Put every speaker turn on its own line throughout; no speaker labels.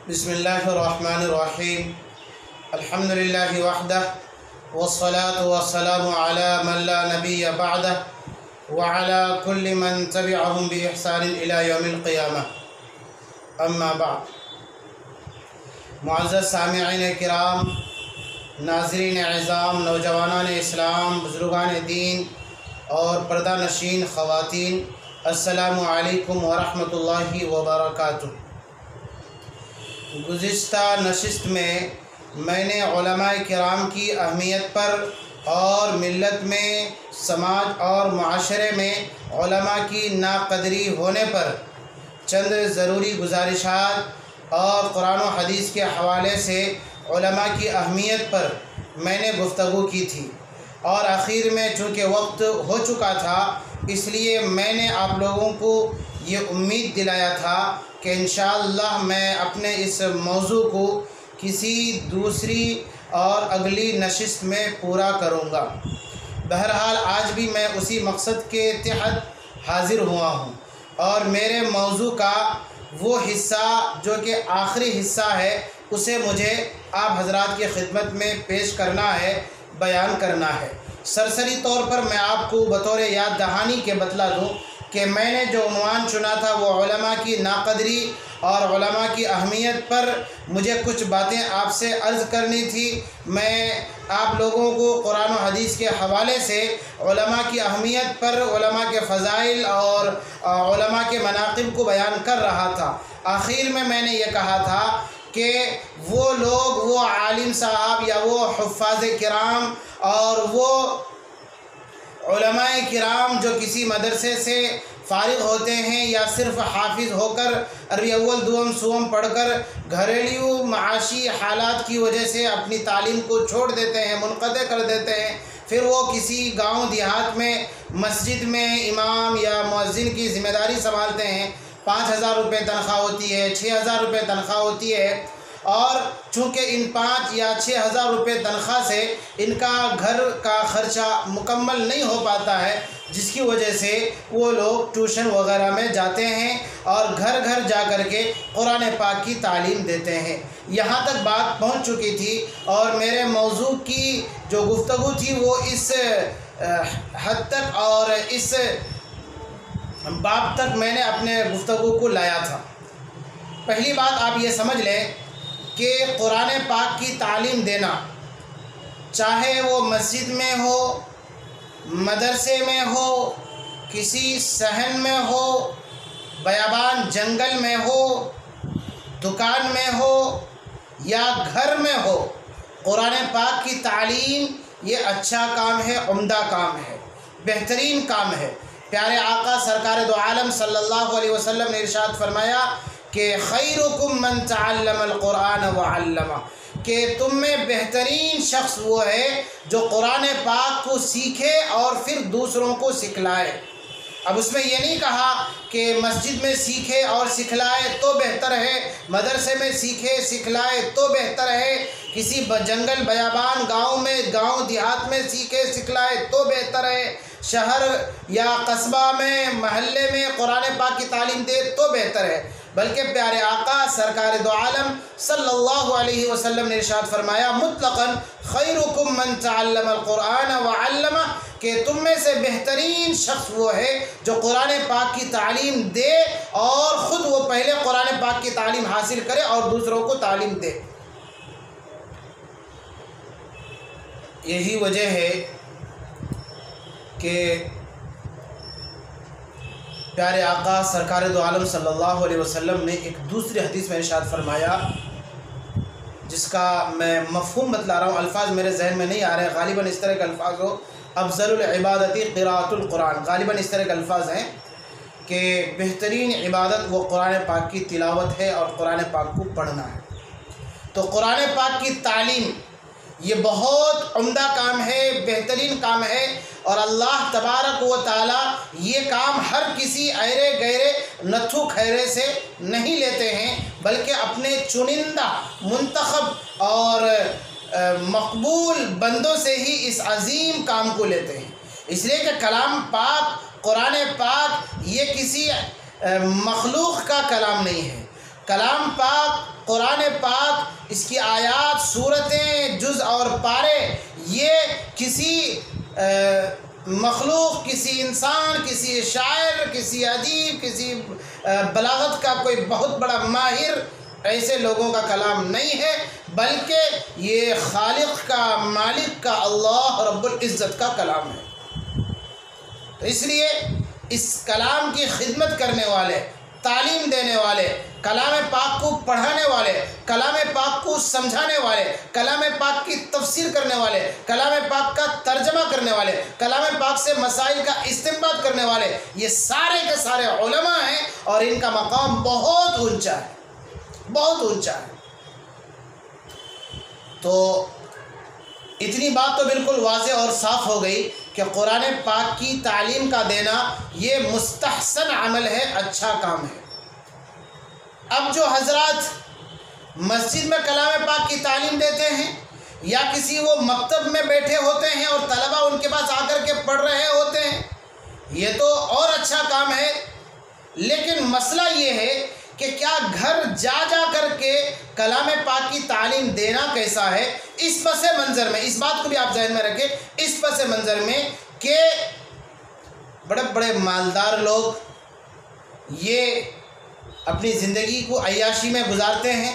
بسم اللہ الرحمن الرحیم الحمد للہ وحدہ والصلاة والسلام علی من لا نبی بعدہ وعلى كل من تبعهم بإحسان إلى يوم القیامہ اما بعد۔ معزز سامعین کرام، ناظرین اعظام، نوجوانان اسلام، بزرگان دین اور پردہ نشین خواتین، السلام علیکم ورحمۃ اللہ وبرکاتہ۔ گزشتہ نشست میں نے علماء کرام کی اہمیت پر اور ملت میں، سماج اور معاشرے میں علماء کی ناقدری ہونے پر چند ضروری گزارشات اور قرآن و حدیث کے حوالے سے علماء کی اہمیت پر میں نے گفتگو کی تھی، اور آخر میں چونکہ وقت ہو چکا تھا اس لیے میں نے آپ لوگوں کو یہ امید دلایا تھا کہ انشاءاللہ میں اپنے اس موضوع کو کسی دوسری اور اگلی نشست میں پورا کروں گا۔ بہرحال آج بھی میں اسی مقصد کے تحت حاضر ہوا ہوں، اور میرے موضوع کا وہ حصہ جو کہ آخری حصہ ہے اسے مجھے آپ حضرات کی خدمت میں پیش کرنا ہے، بیان کرنا ہے۔ سرسری طور پر میں آپ کو بطور یاد دہانی کے بتلا دوں کہ میں نے جو عنوان چنا تھا وہ علماء کی ناقدری اور علماء کی اہمیت پر مجھے کچھ باتیں آپ سے عرض کرنی تھی۔ میں آپ لوگوں کو قرآن و حدیث کے حوالے سے علماء کی اہمیت پر، علماء کے فضائل اور علماء کے مناقب کو بیان کر رہا تھا۔ آخر میں نے یہ کہا تھا کہ وہ لوگ، وہ عالم صاحب یا وہ حفاظ کرام اور وہ علماء کرام جو کسی مدرسے سے فارغ ہوتے ہیں یا صرف حافظ ہو کر عربی اول دوم سوم پڑھ کر گھریلو معاشی حالات کی وجہ سے اپنی تعلیم کو چھوڑ دیتے ہیں، منقطع کر دیتے ہیں، پھر وہ کسی گاؤں دیہات میں مسجد میں امام یا مؤذن کی ذمہ داری سنبھالتے ہیں۔ 5,000 روپے تنخواہ ہوتی ہے، 6,000 روپے تنخواہ ہوتی ہے، اور چونکہ ان 5 یا 6,000 روپے تنخواہ سے ان کا گھر کا خرچہ مکمل نہیں ہو پاتا ہے، جس کی وجہ سے وہ لوگ ٹیوشن وغیرہ میں جاتے ہیں اور گھر گھر جا کر کے قرآن پاک کی تعلیم دیتے ہیں۔ یہاں تک بات پہنچ چکی تھی، اور میرے موضوع کی جو گفتگو تھی وہ اس حد تک اور اس باب تک میں نے اپنے گفتگو کو لایا تھا۔ پہلی بات آپ یہ سمجھ لیں کہ قرآن پاک کی تعلیم دینا، چاہے وہ مسجد میں ہو، مدرسے میں ہو، کسی صحن میں ہو، بیابان جنگل میں ہو، دکان میں ہو یا گھر میں ہو، قرآن پاک کی تعلیم یہ اچھا کام ہے، عمدہ کام ہے، بہترین کام ہے۔ پیارے آقا سرکار دو عالم صلی اللہ علیہ وسلم نے ارشاد فرمایا کہ خیرکم من تعلم القرآن وعلمہ، کہ تم میں بہترین شخص وہ ہے جو قرآن پاک کو سیکھے اور پھر دوسروں کو سکھلائے۔ اب اس میں یہ نہیں کہا کہ مسجد میں سیکھے اور سکھلائے تو بہتر ہے، مدرسے میں سیکھے سکھلائے تو بہتر ہے، کسی جنگل بیابان گاؤں میں، گاؤں دیہات میں سیکھے سکھلائے تو بہتر ہے، شہر یا قصبہ میں، محلے میں قرآن پاک کی تعلیم دے تو بہتر ہے۔ بلکہ پیارے آقا سرکار دو عالم صلی اللہ علیہ وسلم نے ارشاد فرمایا مطلقاً خیرکم من تعلم القرآن وعلمہ، کہ تم میں سے بہترین شخص وہ ہے جو قرآن پاک کی تعلیم دے اور خود وہ پہلے قرآن پاک کی تعلیم حاصل کرے اور دوسروں کو تعلیم دے۔ یہی وجہ ہے کہ پیارے آقا سرکار دو عالم صلی اللہ علیہ وسلم نے ایک دوسری حدیث میں ارشاد فرمایا، جس کا میں مفہوم بتلا رہا ہوں، الفاظ میرے ذہن میں نہیں آ رہے، غالباً اس طرح کے الفاظ ہو، افضل العبادت قراءۃ القرآن، غالباً اس طرح کے الفاظ ہیں کہ بہترین عبادت وہ قرآن پاک کی تلاوت ہے اور قرآن پاک کو پڑھنا ہے۔ تو قرآن پاک کی تعلیم یہ بہت عمدہ کام ہے، بہترین کام ہے، اور اللہ تبارک و تعالی یہ کام ہر کسی ایرے گیرے نتھو کھیرے سے نہیں لیتے ہیں، بلکہ اپنے چنندہ، منتخب اور مقبول بندوں سے ہی اس عظیم کام کو لیتے ہیں۔ اس لیے کہ کلام پاک، قرآن پاک یہ کسی مخلوق کا کلام نہیں ہے، کلام پاک، قرآن پاک، اس کی آیات، صورتیں، جز اور پارے، یہ کسی مخلوق، کسی انسان، کسی شاعر، کسی ادیب، کسی بلاغت کا کوئی بہت بڑا ماہر، ایسے لوگوں کا کلام نہیں ہے، بلکہ یہ خالق کا، مالک کا، اللہ رب العزت کا کلام ہے۔ تو اس لیے اس کلام کی خدمت کرنے والے، تعلیم دینے والے، کلام پاک کو پڑھانے والے، کلام پاک کو سمجھانے والے، کلام پاک کی تفسیر کرنے والے، کلام پاک کا ترجمہ کرنے والے، کلام پاک سے مسائل کا استنباط کرنے والے، یہ سارے کے سارے علماء ہیں، اور ان کا مقام بہت اونچا ہے، بہت اونچا ہے۔ تو اتنی بات تو بالکل واضح اور صاف ہو گئی کہ قرآن پاک کی تعلیم کا دینا یہ مستحسن عمل ہے، اچھا کام ہے۔ اب جو حضرات مسجد میں کلام پاک کی تعلیم دیتے ہیں، یا کسی وہ مکتب میں بیٹھے ہوتے ہیں اور طلبہ ان کے پاس آ کر کے پڑھ رہے ہوتے ہیں، یہ تو اور اچھا کام ہے، لیکن مسئلہ یہ ہے کہ کیا گھر جا جا کر کے کلام پاک کی تعلیم دینا کیسا ہے؟ اس پس منظر میں، اس بات کو بھی آپ ذہن میں رکھیں، اس پس منظر میں کہ بڑے بڑے مالدار لوگ یہ اپنی زندگی کو عیاشی میں گزارتے ہیں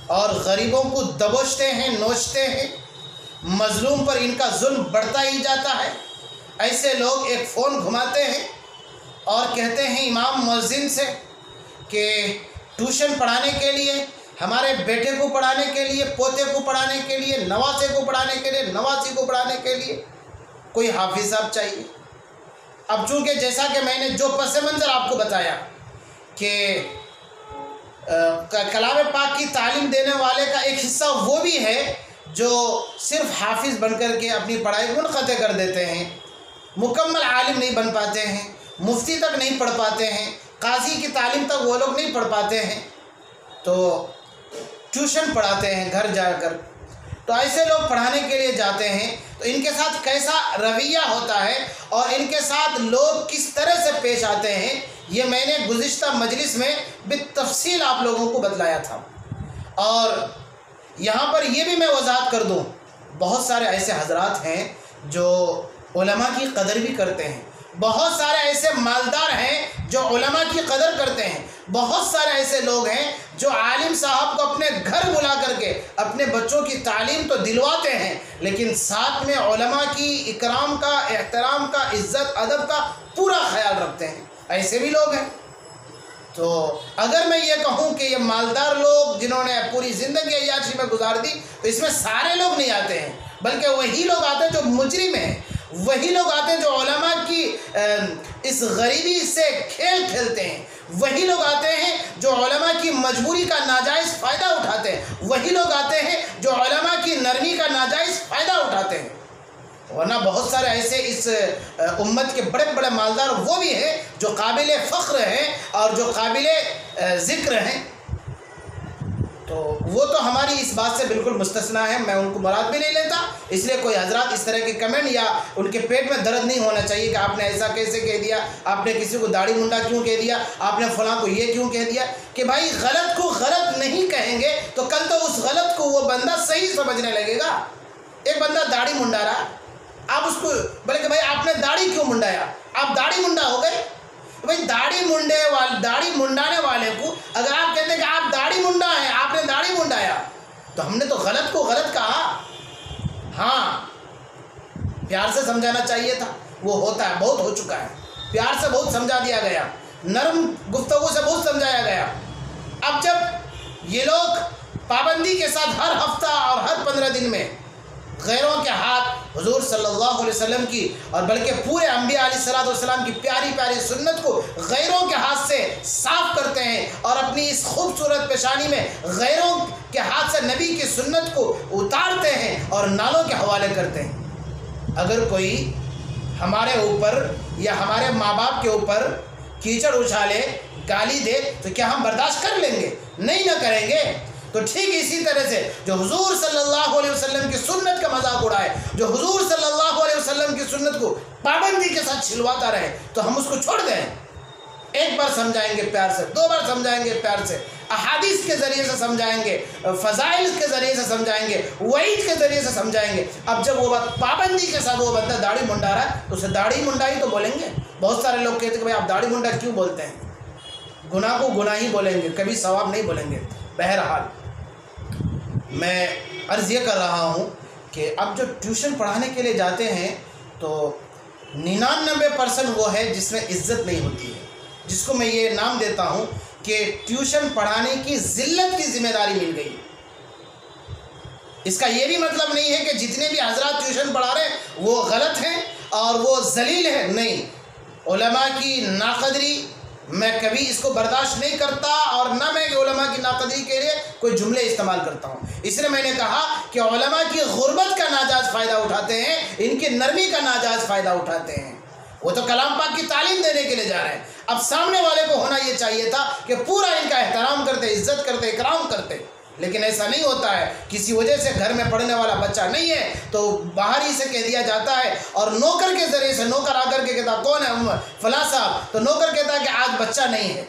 اور غریبوں کو دبوچتے ہیں، نوچتے ہیں، مظلوم پر ان کا ظلم بڑھتا ہی جاتا ہے۔ ایسے لوگ ایک فون گھماتے ہیں اور کہتے ہیں امام مؤذن سے کہ ٹیوشن پڑھانے کے لیے، ہمارے بیٹے کو پڑھانے کے لیے، پوتے کو پڑھانے کے لیے، نواسے کو پڑھانے کے لیے، نواسی کو پڑھانے کے لیے کوئی حافظ صاحب چاہیے۔ اب چونکہ جیسا کہ میں نے جو پس منظر آپ کو بتایا کہ کلام پاک کی تعلیم دینے والے کا ایک حصہ وہ بھی ہے جو صرف حافظ بن کر کے اپنی پڑھائی منقطع کر دیتے ہیں، مکمل عالم نہیں بن پاتے ہیں، مفتی تک نہیں پڑھ پاتے ہیں، قاضی کی تعلیم تک وہ لوگ نہیں پڑھ پاتے ہیں، تو ٹیوشن پڑھاتے ہیں گھر جا کر۔ تو ایسے لوگ پڑھانے کے لیے جاتے ہیں تو ان کے ساتھ کیسا رویہ ہوتا ہے اور ان کے ساتھ لوگ کس طرح سے پیش آتے ہیں، یہ میں نے گزشتہ مجلس میں بالتفصیل آپ لوگوں کو بتلایا تھا۔ اور یہاں پر یہ بھی میں وضاحت کر دوں، بہت سارے ایسے حضرات ہیں جو علماء کی قدر بھی کرتے ہیں، بہت سارے ایسے مالدار ہیں جو علماء کی قدر کرتے ہیں، بہت سارے ایسے لوگ ہیں جو عالم صاحب کو اپنے گھر بلا کر کے اپنے بچوں کی تعلیم تو دلواتے ہیں، لیکن ساتھ میں علماء کی اکرام کا، احترام کا، عزت ادب کا پورا خیال رکھتے ہیں، ایسے بھی لوگ ہیں۔ تو اگر میں یہ کہوں کہ یہ مالدار لوگ جنہوں نے پوری زندگی عیاشی میں گزار دی، تو اس میں سارے لوگ نہیں آتے ہیں، بلکہ وہی لوگ آتے ہیں جو مجرم ہیں، وہی لوگ آتے ہیں جو علماء کی اس غریبی سے کھیل کھیلتے ہیں، وہی لوگ آتے ہیں جو علماء کی مجبوری کا ناجائز فائدہ اٹھاتے ہیں، وہی لوگ آتے ہیں جو علماء کی نرمی کا ناجائز فائدہ اٹھاتے ہیں۔ ورنہ بہت سارے ایسے اس امت کے بڑے بڑے مالدار وہ بھی ہیں جو قابل فخر ہیں اور جو قابل ذکر ہیں، تو وہ تو ہماری اس بات سے بالکل مستثنا ہے، میں ان کو مراد بھی نہیں لیتا۔ اس لیے کوئی حضرات اس طرح کے کمنٹ یا ان کے پیٹ میں درد نہیں ہونا چاہیے کہ آپ نے ایسا کیسے کہہ دیا، آپ نے کسی کو داڑھی منڈا کیوں کہہ دیا، آپ نے فلاں کو یہ کیوں کہہ دیا، کہ بھائی غلط کو غلط نہیں کہیں گے تو کل تو اس غلط کو وہ بندہ صحیح سمجھنے لگے گا۔ ایک بندہ داڑھی منڈا رہا، آپ اس کو بولے کہ بھائی آپ نے داڑھی کیوں منڈایا، آپ داڑھی منڈا ہو گئے۔ بھائی داڑھی منڈانے والے کو اگر آپ کہتے ہیں کہ آپ داڑھی منڈا ہیں، آپ نے داڑھی منڈایا، تو ہم نے تو غلط کو غلط کہا۔ ہاں، پیار سے سمجھانا چاہیے تھا، وہ ہوتا ہے، بہت ہو چکا ہے، پیار سے بہت سمجھا دیا گیا، نرم گفتگو سے بہت سمجھایا گیا۔ اب جب یہ لوگ پابندی کے ساتھ ہر ہفتہ اور ہر 15 دن میں غیروں کے ہاتھ حضور صلی اللہ علیہ وسلم کی اور بلکہ پورے انبیاء علیہ السلام کی پیاری پیاری سنت کو غیروں کے ہاتھ سے صاف کرتے ہیں اور اپنی اس خوبصورت پیشانی میں غیروں کے ہاتھ سے نبی کی سنت کو اتارتے ہیں اور نالوں کے حوالے کرتے ہیں، اگر کوئی ہمارے اوپر یا ہمارے ماں باپ کے اوپر کیچڑ اچھالے، گالی دے، تو کیا ہم برداشت کر لیں گے؟ نہیں نہ کریں گے۔ تو ٹھیک اسی طرح سے جو حضور صلی اللہ علیہ وسلم کی سنت کا مذاق اڑائے، جو حضور صلی اللہ علیہ وسلم کی سنت کو پابندی کے ساتھ چھلواتا رہے، تو ہم اس کو چھوڑ دیں۔ ایک بار سمجھائیں گے پیار سے، 2 بار سمجھائیں گے پیار سے، احادیث کے ذریعے سے سمجھائیں گے، فضائل کے ذریعے سے سمجھائیں گے، وعید کے ذریعے سے سمجھائیں گے۔ اب جب وہ بات پابندی کے ساتھ وہ بندہ داڑھی منڈا رہا ہے تو اسے داڑھی منڈائی تو بولیں گے۔ بہت سارے لوگ کہتے ہیں کہ بھائی آپ داڑھی منڈا کیوں بولتے ہیں؟ گناہ کو گناہ ہی بولیں گے، کبھی ثواب نہیں بولیں گے۔ بہرحال میں عرض یہ کر رہا ہوں کہ اب جو ٹیوشن پڑھانے کے لیے جاتے ہیں تو 99% وہ ہے جس میں عزت نہیں ہوتی ہے، جس کو میں یہ نام دیتا ہوں کہ ٹیوشن پڑھانے کی ذلت کی ذمہ داری مل گئی۔ اس کا یہ بھی مطلب نہیں ہے کہ جتنے بھی حضرات ٹیوشن پڑھا رہے ہیں وہ غلط ہیں اور وہ ذلیل ہیں، نہیں۔ علماء کی ناقدری میں کبھی اس کو برداشت نہیں کرتا، اور نہ میں علماء کی ناقدری کے لیے کوئی جملے استعمال کرتا ہوں۔ اس لیے میں نے کہا کہ علماء کی غربت کا ناجائز فائدہ اٹھاتے ہیں، ان کی نرمی کا ناجائز فائدہ اٹھاتے ہیں۔ وہ تو کلام پاک کی تعلیم دینے کے لیے جا رہے ہیں۔ اب سامنے والے کو ہونا یہ چاہیے تھا کہ پورا ان کا احترام کرتے، عزت کرتے، اکرام کرتے، لیکن ایسا نہیں ہوتا ہے۔ کسی وجہ سے گھر میں پڑھنے والا بچہ نہیں ہے تو باہر ہی سے کہہ دیا جاتا ہے، اور نوکر کے ذریعے سے نوکر آ کر کے کہتا کون ہے؟ فلاں صاحب۔ تو نوکر کہتا ہے کہ آج بچہ نہیں ہے۔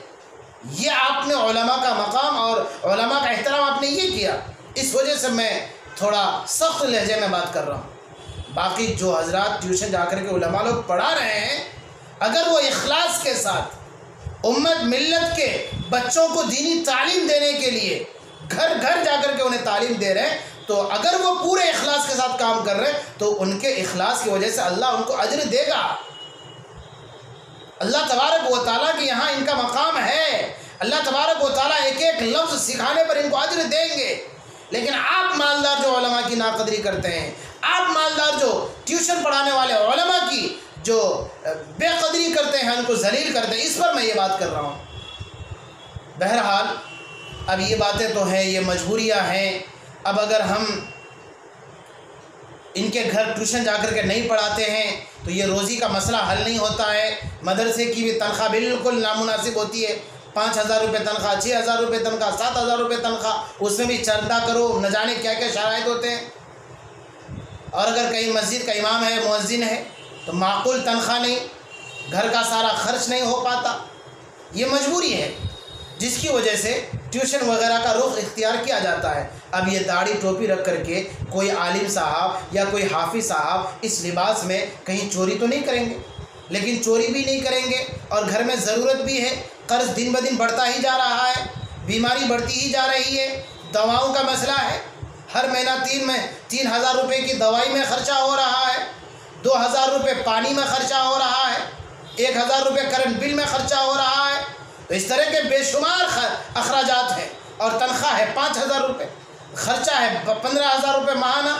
یہ آپ نے علماء کا مقام اور علماء کا احترام آپ نے یہ کیا، اس وجہ سے میں تھوڑا سخت لہجے میں بات کر رہا ہوں۔ باقی جو حضرات ٹیوشن جا کر کے علماء لوگ پڑھا رہے ہیں، اگر وہ اخلاص کے ساتھ امت ملت کے بچوں کو دینی تعلیم دینے کے لیے گھر گھر جا کر کے انہیں تعلیم دے رہے ہیں، تو اگر وہ پورے اخلاص کے ساتھ کام کر رہے ہیں تو ان کے اخلاص کی وجہ سے اللہ ان کو اجر دے گا۔ اللہ تبارک و تعالیٰ کے یہاں ان کا مقام ہے۔ اللہ تبارک و تعالیٰ ایک ایک لفظ سکھانے پر ان کو اجر دیں گے۔ لیکن آپ مالدار جو علماء کی ناقدری کرتے ہیں، آپ مالدار جو ٹیوشن پڑھانے والے علماء کی جو بے قدری کرتے ہیں، ان کو ذلیل کرتے ہیں، اس پر میں یہ بات کر رہا ہوں۔ بہرحال اب یہ باتیں تو ہیں، یہ مجبوریاں ہیں۔ اب اگر ہم ان کے گھر ٹیوشن جا کر کے نہیں پڑھاتے ہیں تو یہ روزی کا مسئلہ حل نہیں ہوتا ہے۔ مدرسے کی بھی تنخواہ بالکل نامناسب ہوتی ہے، 5,000 روپے تنخواہ، 6,000 روپے تنخواہ، 7,000 روپے تنخواہ، اس میں بھی چندہ کرو، نہ جانے کیا کیا شرائط ہوتے ہیں۔ اور اگر کہیں مسجد کا امام ہے، مؤذن ہے، تو معقول تنخواہ نہیں، گھر کا سارا خرچ نہیں ہو پاتا۔ یہ مجبوری ہے جس کی وجہ سے ٹیوشن وغیرہ کا رخ اختیار کیا جاتا ہے۔ اب یہ داڑھی ٹوپی رکھ کر کے کوئی عالم صاحب یا کوئی حافظ صاحب اس لباس میں کہیں چوری تو نہیں کریں گے، لیکن چوری بھی نہیں کریں گے، اور گھر میں ضرورت بھی ہے، قرض دن بدن بڑھتا ہی جا رہا ہے، بیماری بڑھتی ہی جا رہی ہے، دواؤں کا مسئلہ ہے، ہر مہینہ 3,000 روپے کی دوائی میں خرچہ ہو رہا ہے، 2,000 روپے پانی میں خرچہ ہو رہا ہے، 1,000 روپے کرنٹ بل میں خرچہ ہو رہا ہے۔ تو اس طرح کے بے شمار اخراجات ہیں، اور تنخواہ ہے 5,000 روپے، خرچہ ہے 15,000 روپے ماہانہ۔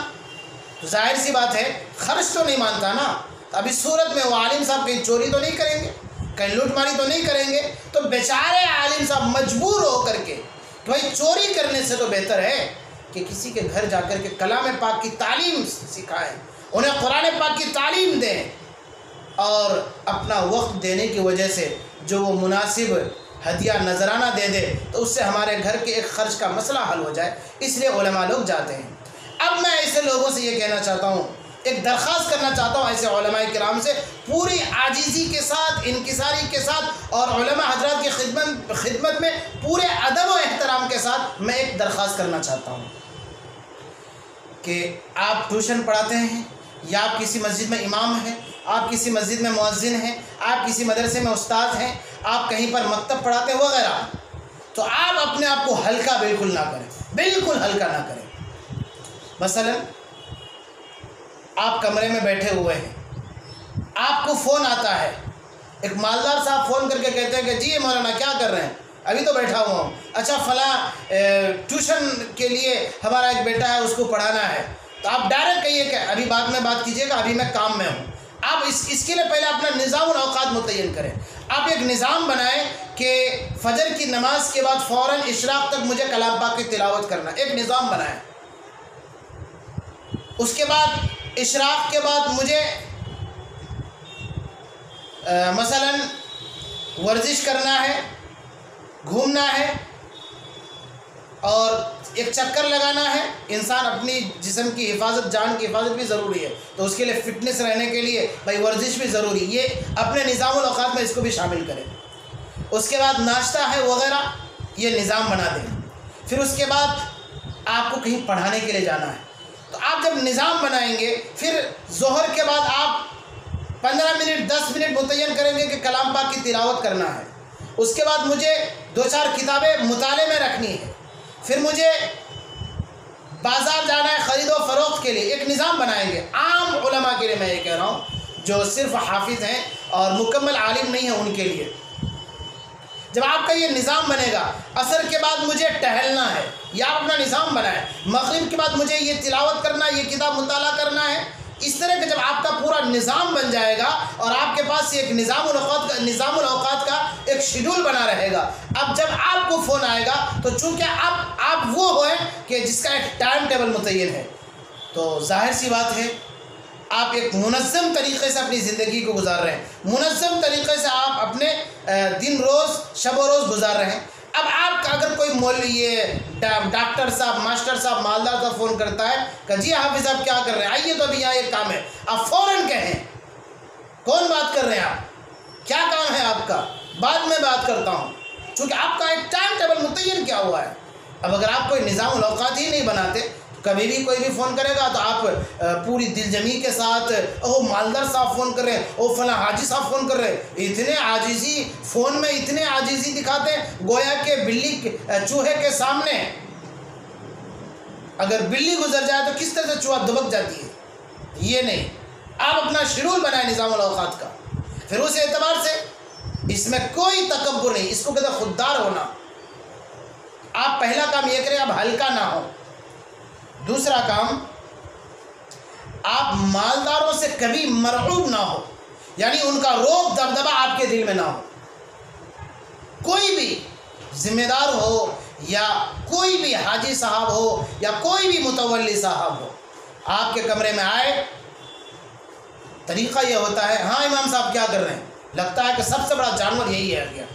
تو ظاہر سی بات ہے خرچ تو نہیں مانتا نا۔ اب اس صورت میں وہ عالم صاحب کہیں چوری تو نہیں کریں گے، کہیں لوٹ ماری تو نہیں کریں گے، تو بیچارے عالم صاحب مجبور ہو کر کے کہ بھائی چوری کرنے سے تو بہتر ہے کہ کسی کے گھر جا کر کے کلام پاک کی تعلیم سکھائیں، انہیں قرآن پاک کی تعلیم دیں، اور اپنا وقت دینے کی وجہ سے جو وہ مناسب ہدیہ نذرانہ دے دے تو اس سے ہمارے گھر کے ایک خرچ کا مسئلہ حل ہو جائے، اس لیے علماء لوگ جاتے ہیں۔ اب میں ایسے لوگوں سے یہ کہنا چاہتا ہوں، ایک درخواست کرنا چاہتا ہوں ایسے علماء کرام سے، پوری عاجزی کے ساتھ، انکساری کے ساتھ، اور علماء حضرات کی خدمت میں پورے ادب و احترام کے ساتھ میں ایک درخواست کرنا چاہتا ہوں کہ آپ ٹیوشن پڑھاتے ہیں، یا آپ کسی مسجد میں امام ہیں، آپ کسی مسجد میں مؤذن ہیں، آپ کسی مدرسے میں استاد ہیں، آپ کہیں پر مکتب پڑھاتے ہیں وغیرہ، تو آپ اپنے آپ کو ہلکا بالکل نہ کریں، بالکل ہلکا نہ کریں۔ مثلا آپ کمرے میں بیٹھے ہوئے ہیں، آپ کو فون آتا ہے، ایک مالدار صاحب فون کر کے کہتے ہیں کہ جی مولانا کیا کر رہے ہیں؟ ابھی تو بیٹھا ہوا ہوں۔ اچھا فلاں ٹیوشن کے لیے ہمارا ایک بیٹا ہے، اس کو پڑھانا ہے، تو آپ ڈائریکٹ کہیے کہ ابھی بعد میں بات کیجیے گا، ابھی میں کام میں ہوں۔ آپ اس کے لیے پہلے اپنا نظام الاوقات متعین کریں۔ آپ ایک نظام بنائیں کہ فجر کی نماز کے بعد فوراً اشراق تک مجھے کلام پاک کی تلاوت کرنا، ایک نظام بنائیں۔ اس کے بعد اشراق کے بعد مجھے مثلا ورزش کرنا ہے، گھومنا ہے، اور ایک چکر لگانا ہے۔ انسان اپنی جسم کی حفاظت، جان کی حفاظت بھی ضروری ہے، تو اس کے لیے فٹنس رہنے کے لیے بھائی ورزش بھی ضروری، یہ اپنے نظام الاوقات میں اس کو بھی شامل کریں۔ اس کے بعد ناشتہ ہے وغیرہ، یہ نظام بنا دیں۔ پھر اس کے بعد آپ کو کہیں پڑھانے کے لیے جانا ہے، تو آپ جب نظام بنائیں گے، پھر ظہر کے بعد آپ 15 منٹ 10 منٹ متعین کریں گے کہ کلام پاک کی تلاوت کرنا ہے، اس کے بعد مجھے 2-4 کتابیں مطالعے میں رکھنی ہے، پھر مجھے بازار جانا ہے خرید و فروخت کے لیے، ایک نظام بنائیں گے۔ عام علماء کے لیے میں یہ کہہ رہا ہوں جو صرف حافظ ہیں اور مکمل عالم نہیں ہیں، ان کے لیے جب آپ کا یہ نظام بنے گا، عصر کے بعد مجھے ٹہلنا ہے، یا آپ اپنا نظام بنائیں، مغرب کے بعد مجھے یہ تلاوت کرنا ہے، یہ کتاب مطالعہ کرنا ہے، اس طرح کہ جب آپ کا پورا نظام بن جائے گا اور آپ کے پاس ایک نظام الاوقات کا ایک شیڈول بنا رہے گا، اب جب آپ کو فون آئے گا تو چونکہ آپ وہ ہوئے کہ جس کا ایک ٹائم ٹیبل متعین ہے، تو ظاہر سی بات ہے آپ ایک منظم طریقے سے اپنی زندگی کو گزار رہے ہیں، منظم طریقے سے آپ اپنے دن روز شب و روز گزار رہے ہیں۔ اب آپ کا اگر کوئی یہ ڈاکٹر صاحب، ماسٹر صاحب، مالدار صاحب فون کرتا ہے کہ جی حافظ صاحب کیا کر رہے ہیں، آئیے تو ابھی یہاں ایک کام ہے، آپ فوراً کہیں کون بات کر رہے ہیں، آپ کیا کام ہے آپ کا، بعد میں بات کرتا ہوں، چونکہ آپ کا ایک ٹائم ٹیبل متعین کیا ہوا ہے۔ اب اگر آپ کوئی نظام الاوقات ہی نہیں بناتے، کبھی بھی کوئی بھی فون کرے گا تو آپ پوری دل جمی کے ساتھ او مالدار صاحب فون کر رہے ہیں، او فلاں حاجی صاحب فون کر رہے ہیں، اتنے عاجزی فون میں اتنے عاجزی دکھاتے ہیں گویا کہ بلی چوہے کے سامنے اگر بلی گزر جائے تو کس طرح سے چوہا دبک جاتی ہے، یہ نہیں۔ آپ اپنا شیڈول بنائیں نظام الاوقات کا، پھر اس اعتبار سے اس میں کوئی تکبر نہیں، اس کو کہتے ہیں خوددار ہونا۔ آپ پہلا کام یہ کریں آپ ہلکا نہ ہو، دوسرا کام آپ مالداروں سے کبھی مرعوب نہ ہو، یعنی ان کا روب دبدبہ آپ کے دل میں نہ ہو۔ کوئی بھی ذمہ دار ہو یا کوئی بھی حاجی صاحب ہو یا کوئی بھی متولی صاحب ہو، آپ کے کمرے میں آئے، طریقہ یہ ہوتا ہے ہاں امام صاحب کیا کر رہے ہیں، لگتا ہے کہ سب سے بڑا جانور یہی ہے گیا،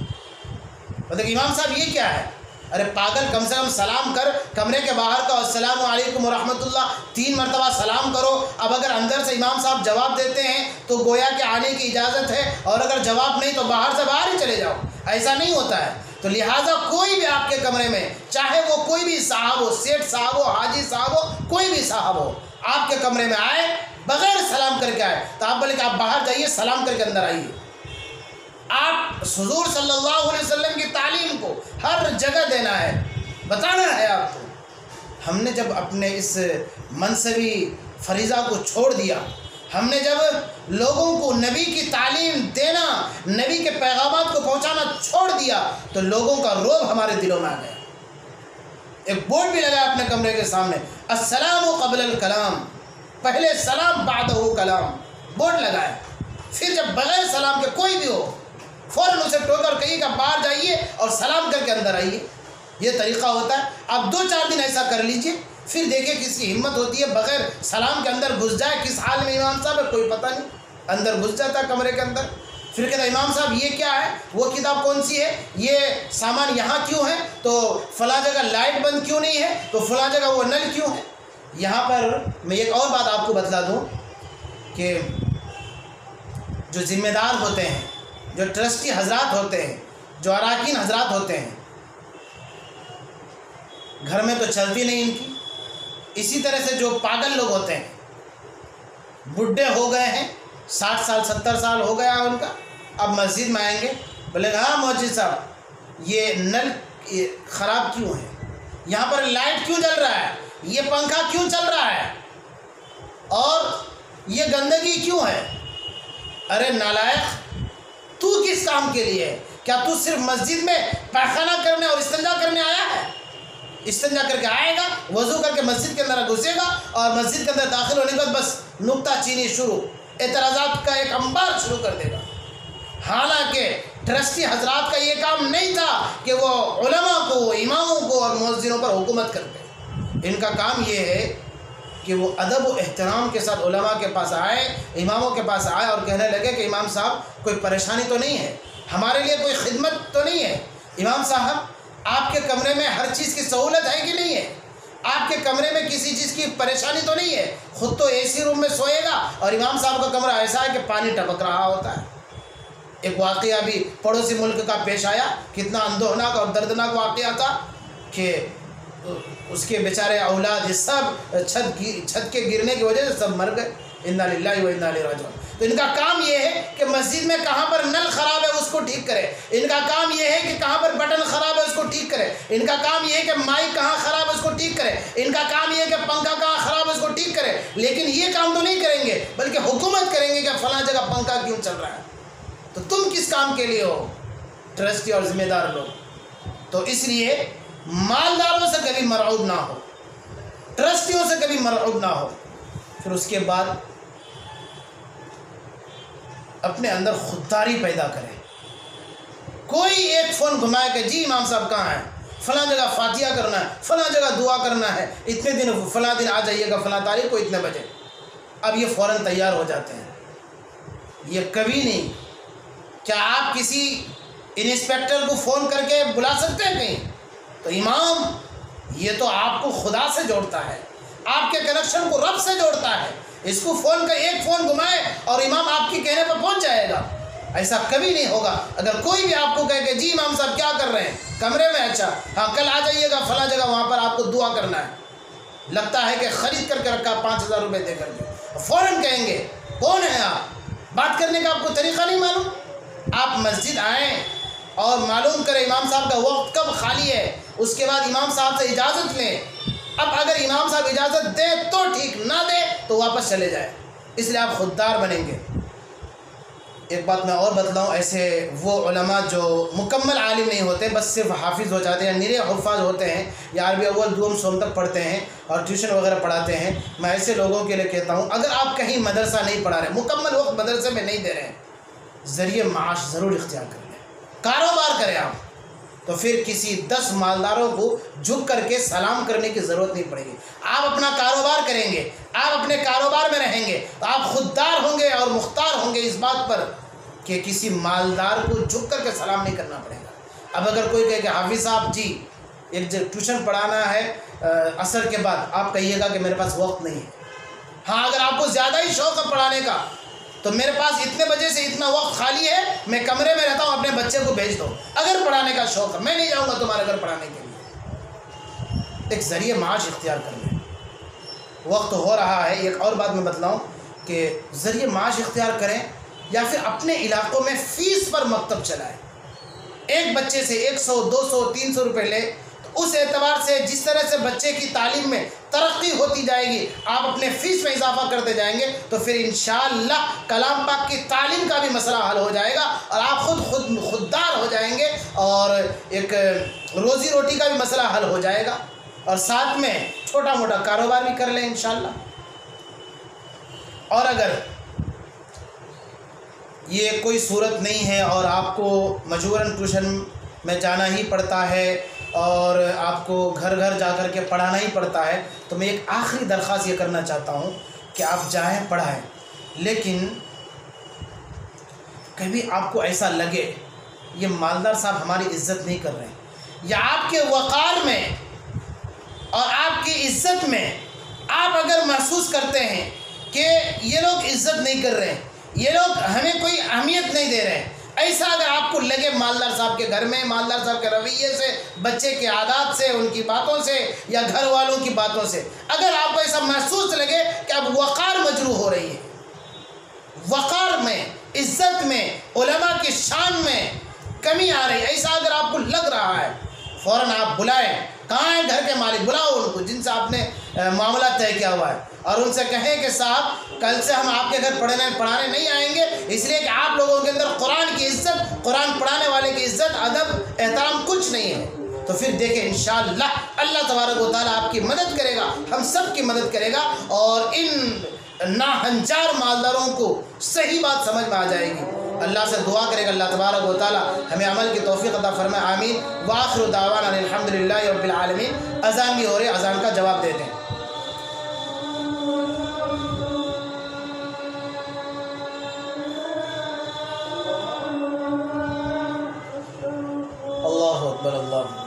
مطلب امام صاحب یہ کیا ہے، ارے پاگل کم سے کم سلام کر، کمرے کے باہر کا السلام علیکم ورحمۃ اللہ 3 مرتبہ سلام کرو۔ اب اگر اندر سے امام صاحب جواب دیتے ہیں تو گویا کہ آنے کی اجازت ہے، اور اگر جواب نہیں تو باہر سے باہر ہی چلے جاؤ، ایسا نہیں ہوتا ہے۔ تو لہٰذا کوئی بھی آپ کے کمرے میں، چاہے وہ کوئی بھی صاحب ہو، سیٹھ صاحب ہو، حاجی صاحب ہو، کوئی بھی صاحب ہو، آپ کے کمرے میں آئے بغیر سلام کر کے آئے تو آپ بولے کہ آپ باہر جائیے، سلام کر کے اندر آئیے۔ آپ حضور صلی اللہ علیہ وسلم کی تعلیم کو ہر جگہ دینا ہے، بتانا ہے آپ کو۔ ہم نے جب اپنے اس منصبی فریضہ کو چھوڑ دیا، ہم نے جب لوگوں کو نبی کی تعلیم دینا، نبی کے پیغامات کو پہنچانا چھوڑ دیا تو لوگوں کا روب ہمارے دلوں میں آ گیا۔ ایک بورڈ بھی لگا اپنے کمرے کے سامنے، السلام قبل الکلام، پہلے سلام بعدہ کلام، بورڈ لگائے۔ پھر جب بغیر سلام کے کوئی بھی ہو فوراً اسے ٹوکر کہیے کہ باہر جائیے اور سلام کر کے اندر آئیے، یہ طریقہ ہوتا ہے۔ آپ 2-4 دن ایسا کر لیجئے، پھر دیکھیں کس کی ہمت ہوتی ہے بغیر سلام کے اندر گھس جائے۔ کس حال میں امام صاحب ہے کوئی پتہ نہیں، اندر گھس جاتا ہے کمرے کے اندر، پھر کہتا ہے امام صاحب یہ کیا ہے، وہ کتاب کون سی ہے، یہ سامان یہاں کیوں ہے، تو فلاں جگہ لائٹ بند کیوں نہیں ہے، تو فلاں جگہ وہ نل کیوں ہے۔ یہاں پر میں ایک اور بات آپ کو بتلا دوں کہ جو ذمہ دار ہوتے ہیں، جو ٹرسٹی حضرات ہوتے ہیں، جو اراکین حضرات ہوتے ہیں، گھر میں تو چلتی نہیں ان کی، اسی طرح سے جو پاگل لوگ ہوتے ہیں، بڈھے ہو گئے ہیں، 60 سال 70 سال ہو گیا ان کا، اب مسجد میں آئیں گے بولے گا ہاں مولوی صاحب یہ نل خراب کیوں ہے، یہاں پر لائٹ کیوں جل رہا ہے، یہ پنکھا کیوں چل رہا ہے، اور یہ گندگی کیوں ہے۔ ارے نالائق، تو کس کام کے لیے ہے؟ کیا تو صرف مسجد میں پاخانہ کرنے اور استنجا کرنے آیا ہے؟ استنجا کر کے آئے گا، وضو کر کے مسجد کے اندر گھسے گا، اور مسجد کے اندر داخل ہونے کے بعد بس نکتہ چینی شروع، اعتراضات کا ایک انبار شروع کر دے گا۔ حالانکہ ٹرسٹی حضرات کا یہ کام نہیں تھا کہ وہ علماء کو، اماموں کو اور مؤذنوں پر حکومت کرتے، ان کا کام یہ ہے کہ وہ ادب و احترام کے ساتھ علماء کے پاس آئے، اماموں کے پاس آئے اور کہنے لگے کہ امام صاحب کوئی پریشانی تو نہیں ہے، ہمارے لیے کوئی خدمت تو نہیں ہے، امام صاحب آپ کے کمرے میں ہر چیز کی سہولت ہے کہ نہیں ہے، آپ کے کمرے میں کسی چیز کی پریشانی تو نہیں ہے، خود تو اے سی روم میں سوئے گا اور امام صاحب کا کمرہ ایسا ہے کہ پانی ٹپک رہا ہوتا ہے، ایک واقعہ بھی پڑوسی ملک کا پیش آیا، کتنا اندوہناک اور دردناک واقعہ تھا کہ اس کے بیچارے اولاد سب چھت کے گرنے کی وجہ سے سب مر گئے۔ انا للہ و انا الیہ راجعون۔ تو ان کا کام یہ ہے کہ مسجد میں کہاں پر نل خراب ہے اس کو ٹھیک کرے، ان کا کام یہ ہے کہ کہاں پر بٹن خراب ہے اس کو ٹھیک کرے، ان کا کام یہ ہے کہ مائک کہاں خراب ہے اس کو ٹھیک کرے، ان کا کام یہ ہے کہ پنکھا کہاں خراب ہے اس کو ٹھیک کرے۔ لیکن یہ کام تو نہیں کریں گے، بلکہ حکومت کریں گے کہ فلاں جگہ پنکھا کیوں چل رہا ہے۔ تو تم کس کام کے لیے ہو؟ ٹرسٹی اور ذمہ دار لوگ۔ تو اس لیے مالداروں سے کبھی مرعوب نہ ہو، ٹرسٹیوں سے کبھی مرعوب نہ ہو۔ پھر اس کے بعد اپنے اندر خودداری پیدا کرے۔ کوئی ایک فون گھمائے کہ جی امام صاحب کہاں ہیں، فلاں جگہ فاتحہ کرنا ہے، فلاں جگہ دعا کرنا ہے، اتنے دن فلاں دن آ جائیے گا، فلاں تاریخ کو اتنے بجے۔ اب یہ فوراً تیار ہو جاتے ہیں۔ یہ کبھی نہیں۔ کیا آپ کسی انسپیکٹر کو فون کر کے بلا سکتے ہیں کہیں؟ تو امام یہ تو آپ کو خدا سے جوڑتا ہے، آپ کے کنیکشن کو رب سے جوڑتا ہے، اس کو فون کر ایک فون گھمائے اور امام آپ کی کہنے پر پہنچ جائے گا۔ ایسا کبھی نہیں ہوگا۔ اگر کوئی بھی آپ کو کہے کہ جی امام صاحب کیا کر رہے ہیں کمرے میں، اچھا ہاں کل آ جائیے گا فلاں جگہ، وہاں پر آپ کو دعا کرنا ہے، لگتا ہے کہ خرید کر کے رکھا 5000 روپے دے کر کے، فوراً کہیں گے کون ہے آپ؟ بات کرنے کا آپ کو طریقہ نہیں معلوم؟ آپ مسجد آئیں اور معلوم کریں امام صاحب کا وقت کب خالی ہے، اس کے بعد امام صاحب سے اجازت لیں۔ اب اگر امام صاحب اجازت دے تو ٹھیک، نہ دے تو واپس چلے جائیں۔ اس لیے آپ خوددار بنیں گے۔ ایک بات میں اور بتلاؤں، ایسے وہ علماء جو مکمل عالم نہیں ہوتے، بس صرف حافظ ہو جاتے ہیں، نرے حفاظ ہوتے ہیں، یا عربی اول دوم سوم تک پڑھتے ہیں اور ٹیوشن وغیرہ پڑھاتے ہیں، میں ایسے لوگوں کے لیے کہتا ہوں اگر آپ کہیں مدرسہ نہیں پڑھا رہے، مکمل وقت مدرسے میں نہیں دے رہے ہیں، ذریعہ معاش ضرور اختیار کر لیں، کاروبار کریں آپ، تو پھر کسی 10 مالداروں کو جھک کر کے سلام کرنے کی ضرورت نہیں پڑے گی۔ آپ اپنا کاروبار کریں گے، آپ اپنے کاروبار میں رہیں گے تو آپ خوددار ہوں گے اور مختار ہوں گے اس بات پر کہ کسی مالدار کو جھک کر کے سلام نہیں کرنا پڑے گا۔ اب اگر کوئی کہے کہ حافظ صاحب جی ایک ٹیوشن پڑھانا ہے عصر کے بعد، آپ کہیے گا کہ میرے پاس وقت نہیں ہے۔ ہاں اگر آپ کو زیادہ ہی شوق ہے پڑھانے کا تو میرے پاس اتنے بجے سے اتنا وقت خالی ہے، میں کمرے میں رہتا ہوں، اپنے بچے کو بھیج دو۔ اگر پڑھانے کا شوق ہے، میں نہیں جاؤں گا تمہارے گھر پڑھانے کے لیے۔ ایک ذریعہ معاش اختیار کر لیں۔ وقت ہو رہا ہے، ایک اور بات میں بتلاؤں کہ ذریعہ معاش اختیار کریں یا پھر اپنے علاقوں میں فیس پر مکتب چلائیں۔ ایک بچے سے 100 200 300 روپے لے، تو اس اعتبار سے جس طرح سے بچے کی تعلیم میں ترقی ہوتی جائے گی، آپ اپنے فیس میں اضافہ کرتے جائیں گے تو پھر انشاءاللہ کلام پاک کی تعلیم کا بھی مسئلہ حل ہو جائے گا اور آپ خوددار ہو جائیں گے، اور ایک روزی روٹی کا بھی مسئلہ حل ہو جائے گا، اور ساتھ میں چھوٹا موٹا کاروبار بھی کر لیں انشاءاللہ۔ اور اگر یہ کوئی صورت نہیں ہے اور آپ کو مجبوراً ٹیوشن میں جانا ہی پڑتا ہے اور آپ کو گھر گھر جا کر کے پڑھانا ہی پڑتا ہے، تو میں ایک آخری درخواست یہ کرنا چاہتا ہوں کہ آپ جائیں پڑھائیں، لیکن کبھی آپ کو ایسا لگے یہ مالدار صاحب ہماری عزت نہیں کر رہے ہیں، یا آپ کے وقار میں اور آپ کی عزت میں آپ اگر محسوس کرتے ہیں کہ یہ لوگ عزت نہیں کر رہے ہیں، یہ لوگ ہمیں کوئی اہمیت نہیں دے رہے ہیں، ایسا اگر آپ کو لگے مالدار صاحب کے گھر میں، مالدار صاحب کے رویے سے، بچے کے عادات سے، ان کی باتوں سے یا گھر والوں کی باتوں سے اگر آپ کو ایسا محسوس لگے کہ اب وقار مجروح ہو رہی ہے، وقار میں، عزت میں، علماء کی شان میں کمی آ رہی ہے، ایسا اگر آپ کو لگ رہا ہے، فوراً آپ بلائیں۔ کہاں ہیں گھر کے مالک؟ بلاؤ ان کو جن سے آپ نے معاملہ طے کیا ہوا ہے، اور ان سے کہیں کہ صاحب کل سے ہم آپ کے گھر پڑھانے نہیں آئیں گے، اس لیے کہ آپ لوگوں کے اندر قرآن کی عزت، قرآن پڑھانے والے کی عزت، ادب، احترام کچھ نہیں ہے۔ تو پھر دیکھیں انشاءاللہ اللہ تبارک و تعالیٰ آپ کی مدد کرے گا، ہم سب کی مدد کرے گا، اور ان ناہنجار مالداروں کو صحیح بات سمجھ میں آ جائے گی۔ اللہ سے دعا کرے گا اللہ تبارک و تعالیٰ ہمیں عمل کی توفیق عطا فرمائے، آمین۔ وآخر دعوانا الحمدللہ رب العالمین۔ اذان بھی ہو رہی ہے، اذان کا جواب دے دیں۔ اللہ اکبر، اللہ اکبر۔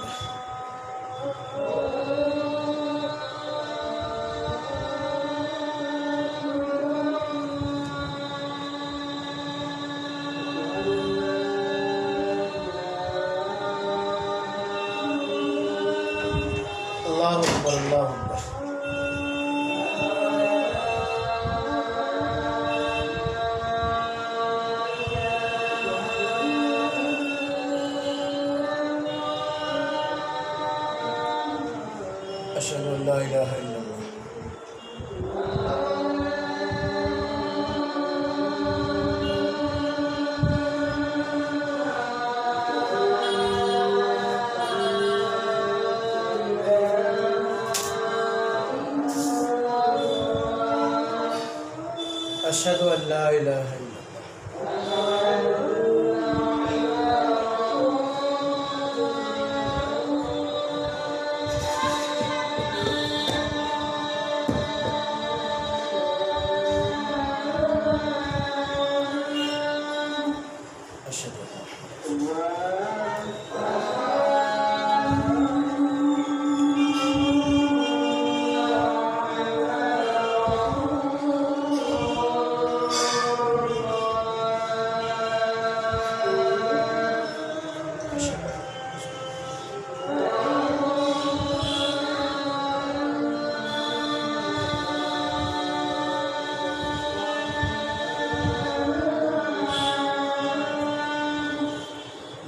اکبر اللہ اکبر۔ اشہد ان لا الہ الا اللہ۔ اشہد ان لا الہ الا اللہ۔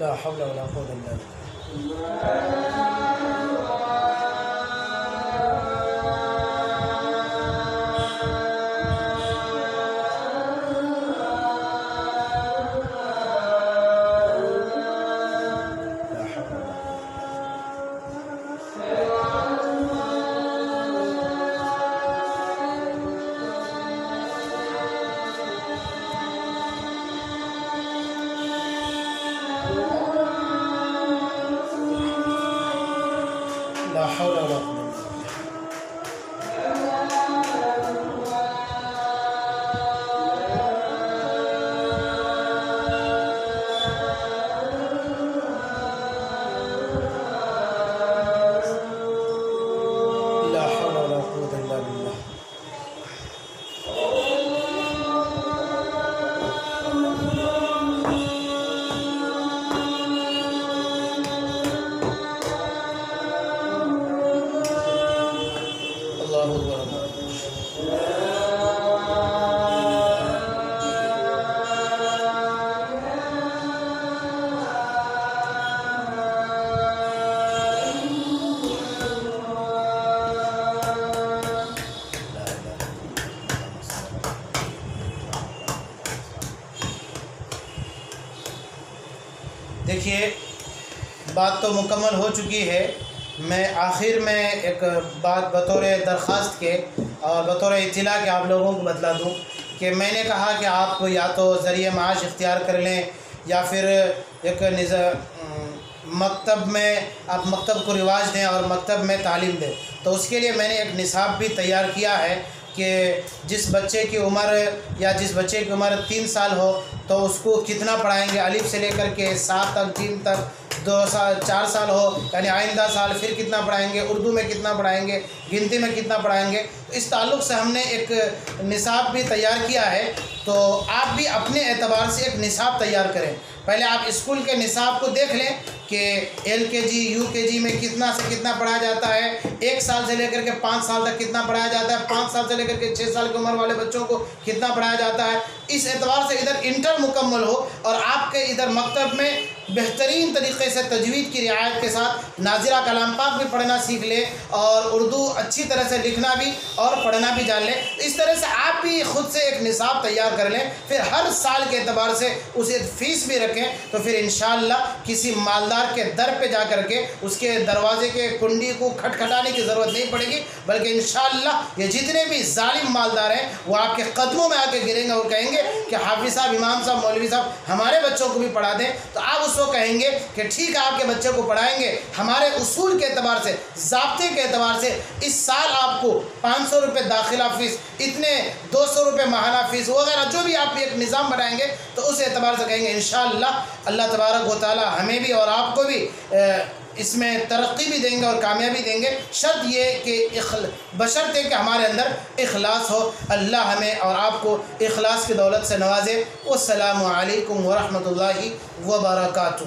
لا حول ولا قوة الا بالله۔ لا حول ولا قوة الا بالله۔ اللہ اکبر۔ دیکھیے بات تو مکمل ہو چکی ہے۔ میں آخر میں ایک بات بطور درخواست کے اور بطور اطلاع کے آپ لوگوں کو بتلا دوں کہ میں نے کہا کہ آپ یا تو ذریعہ معاش اختیار کر لیں یا پھر ایک مکتب میں آپ مکتب کو رواج دیں اور مکتب میں تعلیم دیں۔ تو اس کے لیے میں نے ایک نصاب بھی تیار کیا ہے کہ جس بچے کی عمر یا جس بچے کی عمر 3 سال ہو تو اس کو کتنا پڑھائیں گے، الف سے لے کر کے 7 تک، جیم تک، 2 سال 4 سال ہو یعنی آئندہ سال پھر کتنا پڑھائیں گے، اردو میں کتنا پڑھائیں گے، گنتی میں کتنا پڑھائیں گے۔ اس تعلق سے ہم نے ایک نصاب بھی تیار کیا ہے، تو آپ بھی اپنے اعتبار سے ایک نصاب تیار کریں۔ پہلے آپ اسکول کے نصاب کو دیکھ لیں کہ ایل کے جی یو کے جی میں کتنا سے کتنا پڑھایا جاتا ہے، 1 سال سے لے کر کے 5 سال تک کتنا پڑھایا جاتا ہے، 5 سال سے لے کر کے 6 سال کی عمر والے بچوں کو کتنا پڑھایا جاتا ہے۔ اس اعتبار سے ادھر انٹر مکمل ہو اور آپ کے ادھر مکتب میں بہترین طریقے سے تجوید کی رعایت کے ساتھ ناظرہ کلام پاک بھی پڑھنا سیکھ لیں اور اردو اچھی طرح سے لکھنا بھی اور پڑھنا بھی جان لیں۔ اس طرح سے آپ بھی خود سے ایک نصاب تیار کر لیں، پھر ہر سال کے اعتبار سے اسے فیس بھی رکھیں، تو پھر انشاءاللہ کسی مالدار کے در پہ جا کر کے اس کے دروازے کے کنڈی کو کھٹکھٹانے کی ضرورت نہیں پڑے گی، بلکہ انشاءاللہ یہ جتنے بھی ظالم مالدار ہیں وہ آپ کے قدموں میں آ کے گریں گے اور کہیں گے کہ حافظ صاحب، امام صاحب، مولوی صاحب ہمارے بچوں کو بھی پڑھا دیں۔ تو آپ اس کو کہیں گے کہ ٹھیک ہے آپ کے بچے کو پڑھائیں گے، ہمارے اصول کے اعتبار سے، ضابطے کے اعتبار سے اس سال آپ کو 500 روپے داخلہ فیس، اتنے 200 روپے ماہانہ فیس وغیرہ جو بھی آپ ایک نظام بنائیں گے تو اس اعتبار سے کہیں گے انشاءاللہ اللہ تبارک و تعالی ہمیں بھی اور آپ کو بھی اس میں ترقی بھی دیں گے اور کامیابی دیں گے، شرط یہ کہ بشرطے کہ ہمارے اندر اخلاص ہو۔ اللہ ہمیں اور آپ کو اخلاص کی دولت سے نوازے۔ والسلام علیکم ورحمۃ اللہ وبرکاتہ۔